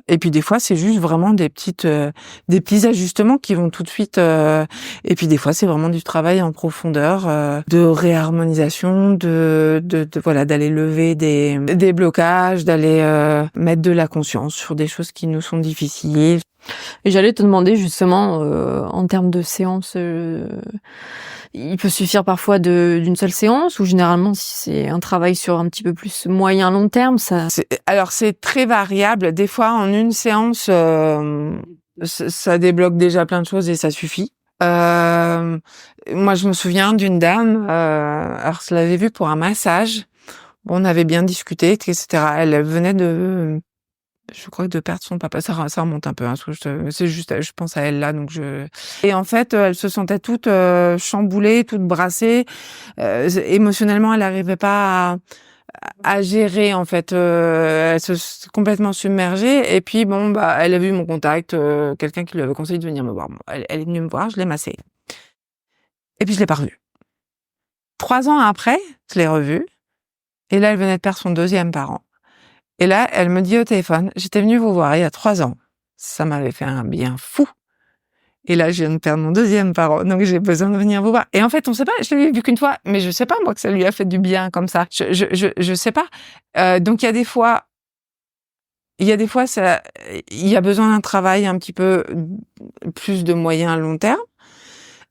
Et puis des fois c'est juste vraiment des petits ajustements qui vont tout de suite. Et puis des fois c'est vraiment du travail en profondeur, de réharmonisation, d'aller lever des blocages, d'aller mettre de la conscience sur des choses qui nous sont difficiles. Et j'allais te demander justement en termes de séance. Il peut suffire parfois d'une seule séance, ou généralement si c'est un travail sur un petit peu plus moyen long terme, ça. Alors c'est très variable. Des fois en une séance, ça débloque déjà plein de choses et ça suffit. Moi je me souviens d'une dame. Alors je l'avais vue pour un massage. On avait bien discuté, etc. Elle venait je crois que de perdre son papa, ça remonte un peu, parce que c'est juste, je pense à elle là, et en fait, elle se sentait toute chamboulée, toute brassée, émotionnellement, elle n'arrivait pas à gérer, en fait, elle se complètement submergée, et puis elle a vu mon contact, quelqu'un qui lui avait conseillé de venir me voir. Elle est venue me voir, je l'ai massée. Et puis je l'ai pas revue. 3 ans après, je l'ai revue, et là, elle venait de perdre son 2e parent. Et là, elle me dit au téléphone, j'étais venue vous voir il y a 3 ans. Ça m'avait fait un bien fou. Et là, je viens de perdre mon 2e parent, donc j'ai besoin de venir vous voir. Et en fait, on sait pas, je l'ai vu qu'une fois, mais je sais pas, moi, que ça lui a fait du bien comme ça. Je sais pas. Donc, il y a des fois, il y a besoin d'un travail un petit peu plus de moyen à long terme.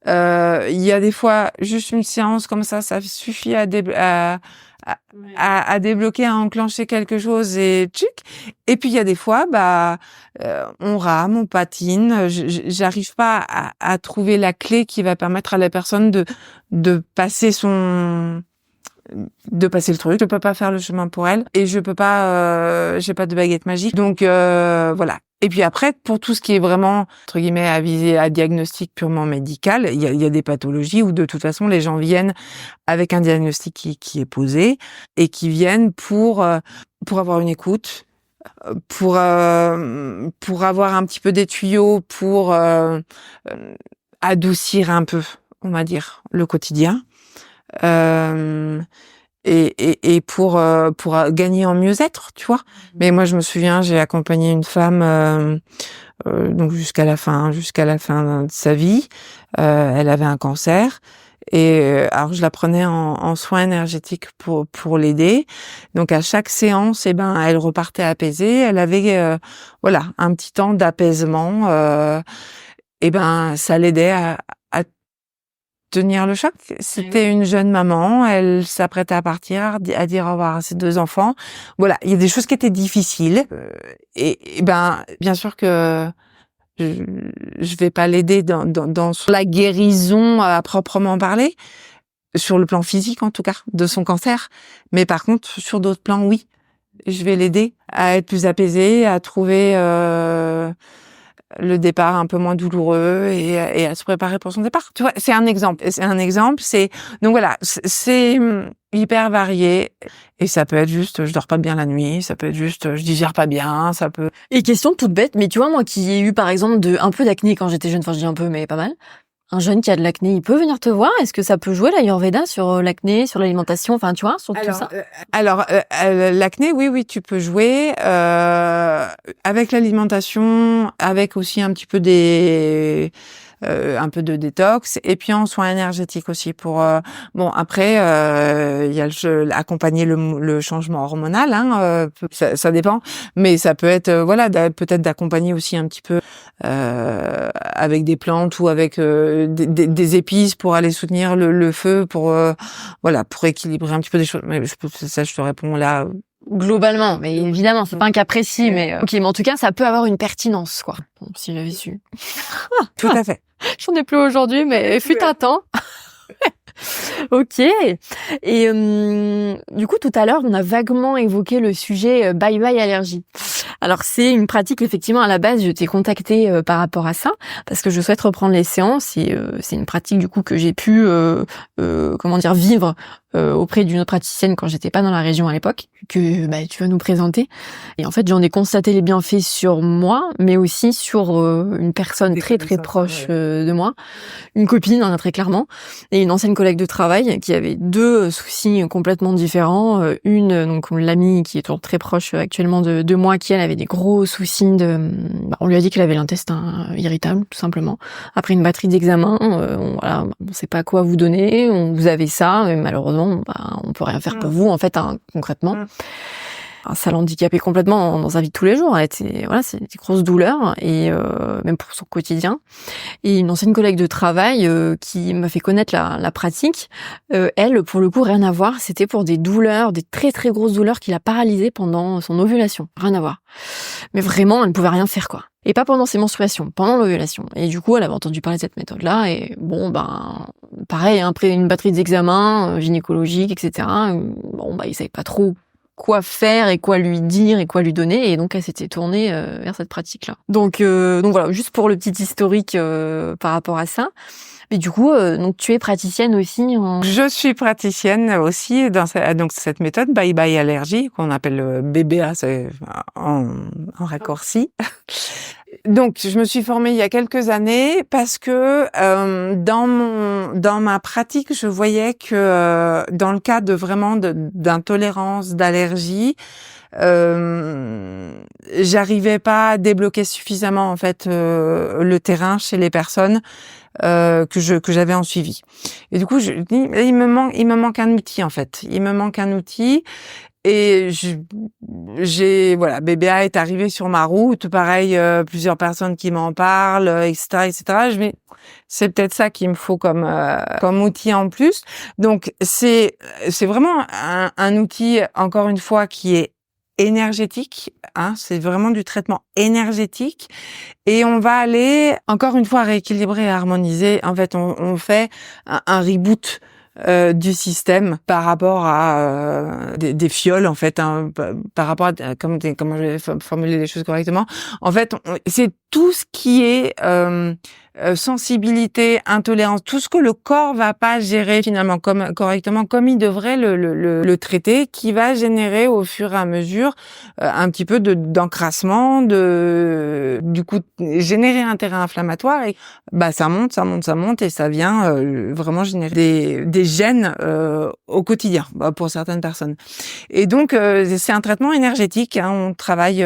Il y a des fois, juste une séance comme ça suffit à débloquer, à enclencher quelque chose et tchic. Et puis il y a des fois, on rame, on patine. J'arrive pas à trouver la clé qui va permettre à la personne de passer le truc. Je peux pas faire le chemin pour elle et je peux pas, j'ai pas de baguette magique. Donc voilà. Et puis après, pour tout ce qui est vraiment, entre guillemets, à viser à diagnostic purement médical, il y a des pathologies où de toute façon les gens viennent avec un diagnostic qui est posé et qui viennent pour avoir une écoute, pour avoir un petit peu des tuyaux, pour adoucir un peu, on va dire, le quotidien. Et pour gagner en mieux-être, tu vois. Mais moi je me souviens, j'ai accompagné une femme donc jusqu'à la fin de sa vie. Elle avait un cancer et alors je la prenais en soins énergétiques pour l'aider. Donc à chaque séance, elle repartait apaisée. Elle avait un petit temps d'apaisement. Ça l'aidait à tenir le choc. C'était une jeune maman, elle s'apprêtait à partir, à dire au revoir à ses 2 enfants. Voilà, il y a des choses qui étaient difficiles. Et bien sûr que je vais pas l'aider dans la guérison à proprement parler, sur le plan physique en tout cas, de son cancer. Mais par contre, sur d'autres plans, oui. Je vais l'aider à être plus apaisée, à trouver le départ un peu moins douloureux et à se préparer pour son départ. Tu vois, c'est un exemple. Donc voilà, c'est hyper varié et ça peut être juste je dors pas bien la nuit, ça peut être juste je digère pas bien, ça peut. Et question toute bête, mais tu vois, moi qui ai eu par exemple un peu d'acné quand j'étais jeune, enfin je dis un peu mais pas mal, un jeune qui a de l'acné, il peut venir te voir? Est-ce que ça peut jouer l'Ayurveda sur l'acné, sur l'alimentation, enfin tu vois, sur tout ça? L'acné, oui, tu peux jouer avec l'alimentation, avec aussi un petit peu un peu de détox et puis en soins énergétiques aussi pour après il y a accompagner le changement hormonal ça dépend, mais ça peut être peut-être d'accompagner aussi un petit peu avec des plantes ou avec des épices pour aller soutenir le feu pour équilibrer un petit peu des choses, mais je te réponds là. Globalement, mais évidemment, c'est pas un cas précis, mais ok, mais en tout cas, ça peut avoir une pertinence, quoi. Bon, si j'avais su. Tout à fait. J'en ai plus aujourd'hui, mais fut un temps. Ok. Et du coup, tout à l'heure, on a vaguement évoqué le sujet bye bye allergie. Alors, c'est une pratique, effectivement, à la base, je t'ai contacté par rapport à ça, parce que je souhaite reprendre les séances, et c'est une pratique, du coup, que j'ai pu, vivre auprès d'une autre praticienne quand j'étais pas dans la région à l'époque, que tu vas nous présenter. Et en fait, j'en ai constaté les bienfaits sur moi, mais aussi sur une personne très très proche de moi, une copine, très clairement, et une ancienne collègue de travail qui avait deux soucis complètement différents. Une, donc l'amie qui est toujours très proche actuellement de moi, qui elle avait des gros soucis on lui a dit qu'elle avait l'intestin irritable, tout simplement. Après une batterie d'examens, on sait pas quoi vous donner, vous avez ça, et malheureusement, on peut rien faire pour vous, en fait, concrètement. Ça l'handicapait complètement dans sa vie de tous les jours. C'est des grosses douleurs, et même pour son quotidien. Et une ancienne collègue de travail qui m'a fait connaître la pratique, elle, pour le coup, rien à voir. C'était pour des douleurs, des très très grosses douleurs qui l'a paralysée pendant son ovulation. Rien à voir. Mais vraiment, elle ne pouvait rien faire, quoi. Et pas pendant ses menstruations, pendant l'ovulation. Et du coup, elle avait entendu parler de cette méthode-là, et pareil, après une batterie d'examens gynécologiques, etc., ils savaient pas trop quoi faire et quoi lui dire et quoi lui donner, et donc elle s'était tournée vers cette pratique-là. Donc voilà, juste pour le petit historique par rapport à ça. Mais du coup, donc tu es praticienne aussi Je suis praticienne aussi dans cette méthode Bye Bye Allergie, qu'on appelle BBA en raccourci. Donc, je me suis formée il y a quelques années parce que dans ma pratique, je voyais que dans le cas de vraiment d'intolérance, d'allergie, j'arrivais pas à débloquer suffisamment en fait le terrain chez les personnes que j'avais en suivi. Et du coup, je dis il me manque un outil en fait. Il me manque un outil. Et BBA est arrivé sur ma route, pareil, plusieurs personnes qui m'en parlent, etc. Je me dis, c'est peut-être ça qu'il me faut comme outil en plus. Donc c'est vraiment un outil, encore une fois, qui est énergétique, c'est vraiment du traitement énergétique, et on va aller encore une fois rééquilibrer et harmoniser. En fait, on fait un reboot du système par rapport à des fioles, en fait, par rapport à comment je vais formuler les choses correctement. En fait, c'est tout ce qui est sensibilité, intolérance, tout ce que le corps va pas gérer finalement correctement, comme il devrait le traiter, qui va générer au fur et à mesure un petit peu d'encrassement, du coup générer un terrain inflammatoire, et ça monte et ça vient vraiment générer des gènes au quotidien pour certaines personnes. Et donc c'est un traitement énergétique, on travaille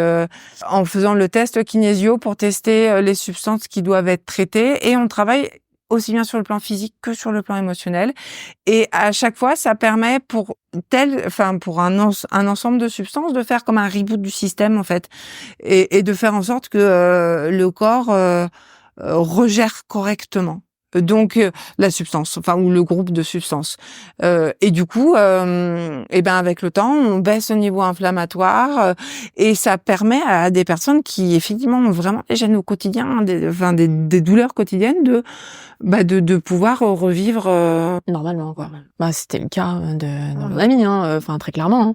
en faisant le test kinésio pour tester les substances qui doivent être traitées, et on travaille aussi bien sur le plan physique que sur le plan émotionnel. Et à chaque fois, ça permet pour un ensemble de substances de faire comme un reboot du système, en fait, et de faire en sorte que le corps regère correctement Donc la substance, enfin ou le groupe de substances. Et du coup, avec le temps, on baisse le niveau inflammatoire et ça permet à des personnes qui effectivement ont vraiment des gènes au quotidien, des douleurs quotidiennes de pouvoir revivre normalement quoi. Bah c'était le cas de mon ami, enfin très clairement. Hein.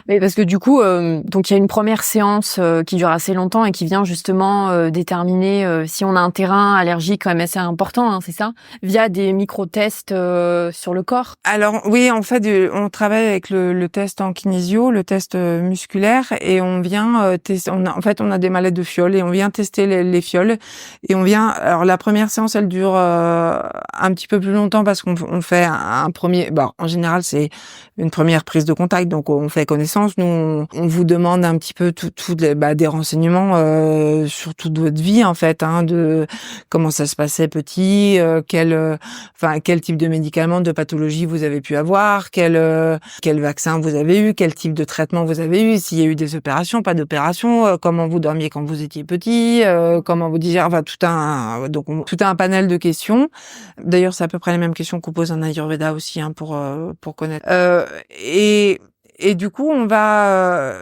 Mais parce que du coup, donc il y a une première séance qui dure assez longtemps et qui vient justement déterminer si on a un terrain allergique quand même assez important, hein, c'est ça, via des micro-tests sur le corps. Alors oui, en fait, on travaille avec le test en kinésio, le test musculaire, et on vient tester. On a des mallettes de fioles et on vient tester les fioles. Et on vient. Alors la première séance, elle dure un petit peu plus longtemps parce qu'on fait un premier. Bon, en général, c'est une première prise de contact, donc on fait connaissance. Nous, on vous demande un petit peu des renseignements sur toute votre vie en fait, de comment ça se passait petit, quel type de médicaments, de pathologie vous avez pu avoir, quel vaccin vous avez eu, quel type de traitement vous avez eu, s'il y a eu des opérations, pas d'opérations, comment vous dormiez quand vous étiez petit, comment vous digérez, tout un panel de questions. D'ailleurs, c'est à peu près les mêmes questions qu'on pose en Ayurveda aussi, pour connaître. Et du coup, on va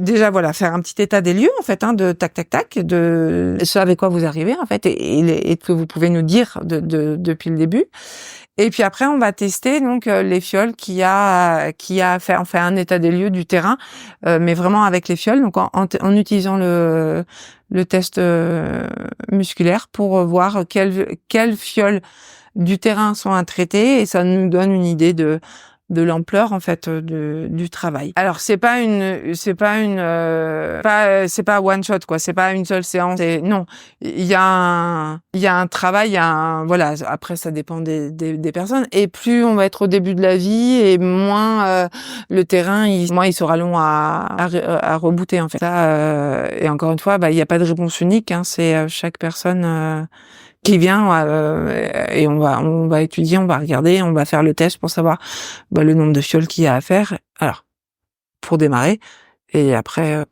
déjà faire un petit état des lieux en fait, de tac, de ce avec quoi vous arrivez en fait, et que vous pouvez nous dire depuis le début. Et puis après, on va tester donc les fioles qui a fait. On fait un état des lieux du terrain, mais vraiment avec les fioles, donc en utilisant le test musculaire pour voir quelles fioles du terrain sont à traiter, et ça nous donne une idée de l'ampleur en fait du travail. Alors c'est pas one shot quoi, c'est pas une seule séance. Non, il y a un travail, après ça dépend des personnes, et plus on va être au début de la vie et moins le terrain il sera long à rebooter en fait. Ça, et encore une fois, il y a pas de réponse unique, c'est chaque personne qui vient et on va étudier, on va regarder, on va faire le test pour savoir le nombre de fioles qu'il y a à faire. Alors pour démarrer, et après.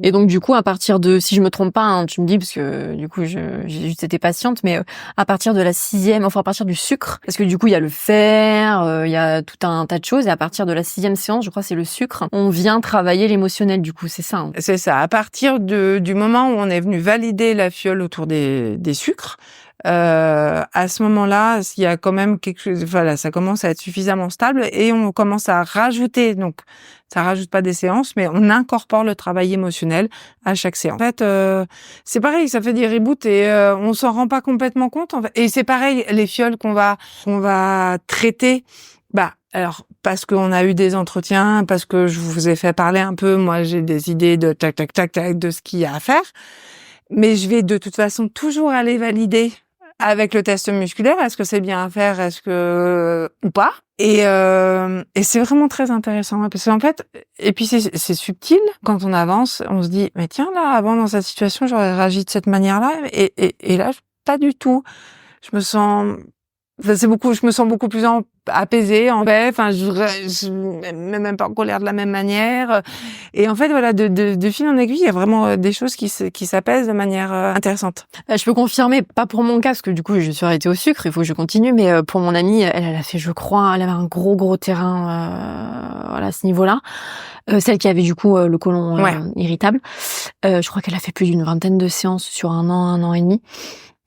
Et donc du coup, à partir de, si je me trompe pas, tu me dis parce que du coup j'ai juste été patiente, mais à partir de la 6e, à partir du sucre, parce que du coup il y a le fer, il y a tout un tas de choses, et à partir de la 6e séance, je crois c'est le sucre, on vient travailler l'émotionnel. Du coup, c'est ça. Hein. C'est ça. À partir du moment où on est venu valider la fiole autour des sucres. À ce moment-là, il y a quand même quelque chose, ça commence à être suffisamment stable et on commence à rajouter, donc ça rajoute pas des séances, mais on incorpore le travail émotionnel à chaque séance. En fait, c'est pareil, ça fait des reboots et on s'en rend pas complètement compte. En fait. Et c'est pareil, les fioles qu'on va traiter, alors parce qu'on a eu des entretiens, parce que je vous ai fait parler un peu, moi j'ai des idées de tac de ce qu'il y a à faire, mais je vais de toute façon toujours aller valider avec le test musculaire, est-ce que c'est bien à faire, ou pas. Et c'est vraiment très intéressant, parce qu'en fait, et puis c'est subtil, quand on avance, on se dit, mais tiens, là, avant, dans cette situation, j'aurais réagi de cette manière-là, et là, pas du tout. Je me sens beaucoup plus apaisée, en fait. Je même pas en colère de la même manière. Et en fait, de fil en aiguille, il y a vraiment des choses qui s'apaisent de manière intéressante. Je peux confirmer, pas pour mon cas, parce que du coup, je suis arrêtée au sucre, il faut que je continue, mais pour mon amie, elle a fait, je crois, elle avait un gros terrain, à ce niveau-là. Celle qui avait du coup le côlon irritable. Je crois qu'elle a fait plus d'une 20aine de séances sur un an et demi.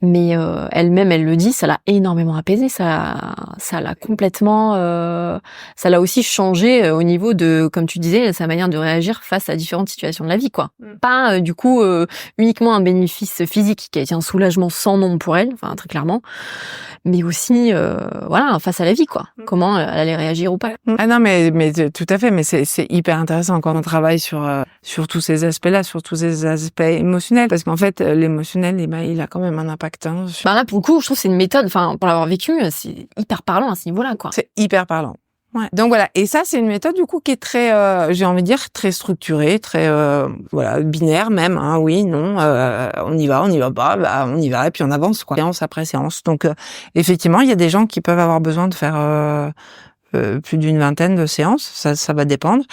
Mais elle-même, elle le dit, ça l'a énormément apaisé, ça l'a complètement, ça l'a aussi changé au niveau de, comme tu disais, sa manière de réagir face à différentes situations de la vie, quoi. Pas du coup uniquement un bénéfice physique qui a été un soulagement sans nom pour elle, très clairement, mais aussi face à la vie, quoi. Comment elle allait réagir ou pas. Ah non, mais tout à fait, mais c'est hyper intéressant quand on travaille sur tous ces aspects-là, sur tous ces aspects émotionnels, parce qu'en fait l'émotionnel, il a quand même un impact. Là, pour le coup, je trouve que c'est une méthode, pour l'avoir vécu, c'est hyper parlant à ce niveau-là, quoi. C'est hyper parlant. Ouais. Donc voilà. Et ça, c'est une méthode, du coup, qui est très, j'ai envie de dire, très structurée, très, binaire même, oui, non, on y va pas, on y va, et puis on avance, quoi. Séance après séance. Donc, effectivement, il y a des gens qui peuvent avoir besoin de faire, plus d'une 20aine de séances. Ça va dépendre.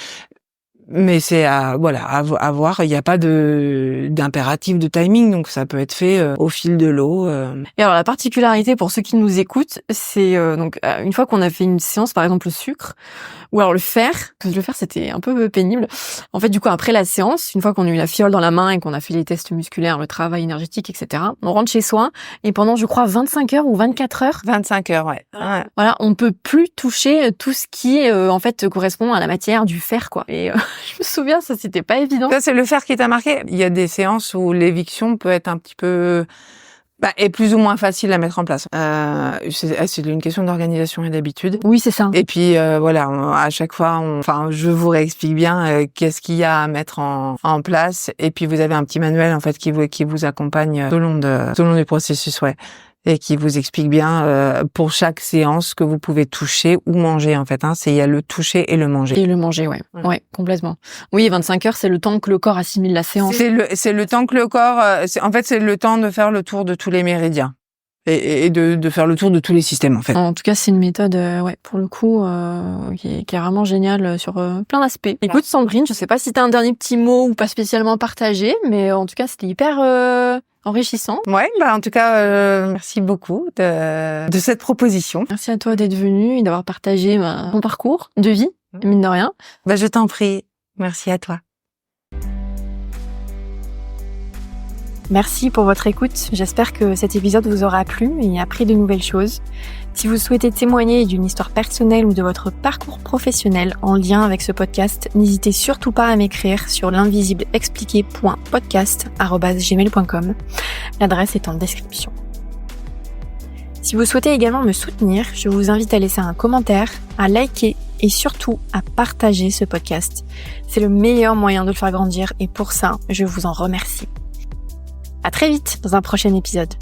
Mais c'est à voir. Il n'y a pas d'impératif de timing, donc ça peut être fait au fil de l'eau. Et alors la particularité pour ceux qui nous écoutent, c'est donc une fois qu'on a fait une séance, par exemple le sucre, ou alors le fer, parce que le fer c'était un peu pénible. En fait, du coup, après la séance, une fois qu'on a eu la fiole dans la main et qu'on a fait les tests musculaires, le travail énergétique, etc., on rentre chez soi et pendant, je crois, 25 heures ou 24 heures. 25 heures, ouais. Voilà, on peut plus toucher tout ce qui en fait correspond à la matière du fer, quoi. Et je me souviens, ça c'était pas évident. Ça, c'est le fer qui t'a marqué. Il y a des séances où l'éviction peut être un petit peu est plus ou moins facile à mettre en place. C'est une question d'organisation et d'habitude. Oui, c'est ça. Et puis à chaque fois, je vous réexplique bien qu'est-ce qu'il y a à mettre en place. Et puis vous avez un petit manuel en fait qui vous accompagne tout au long du processus, ouais. Et qui vous explique bien pour chaque séance que vous pouvez toucher ou manger en fait. Il y a le toucher et le manger. Et le manger, ouais, complètement. Oui, 25 heures, c'est le temps que le corps assimile la séance. C'est le temps que le corps. C'est le temps de faire le tour de tous les méridiens et de faire le tour de tous les systèmes en fait. En tout cas, c'est une méthode, pour le coup, qui est vraiment géniale sur plein d'aspects. Écoute, Sandrine, je sais pas si t'as un dernier petit mot ou pas spécialement partagé, mais en tout cas, c'était hyper enrichissant. Ouais, en tout cas, merci beaucoup de cette proposition. Merci à toi d'être venue et d'avoir partagé ton parcours de vie, mine de rien. Je t'en prie. Merci à toi. Merci pour votre écoute. J'espère que cet épisode vous aura plu et appris de nouvelles choses. Si vous souhaitez témoigner d'une histoire personnelle ou de votre parcours professionnel en lien avec ce podcast, n'hésitez surtout pas à m'écrire sur l'invisibleexpliqué.podcast@gmail.com. L'adresse est en description. Si vous souhaitez également me soutenir, je vous invite à laisser un commentaire, à liker et surtout à partager ce podcast. C'est le meilleur moyen de le faire grandir et pour ça, je vous en remercie. À très vite dans un prochain épisode.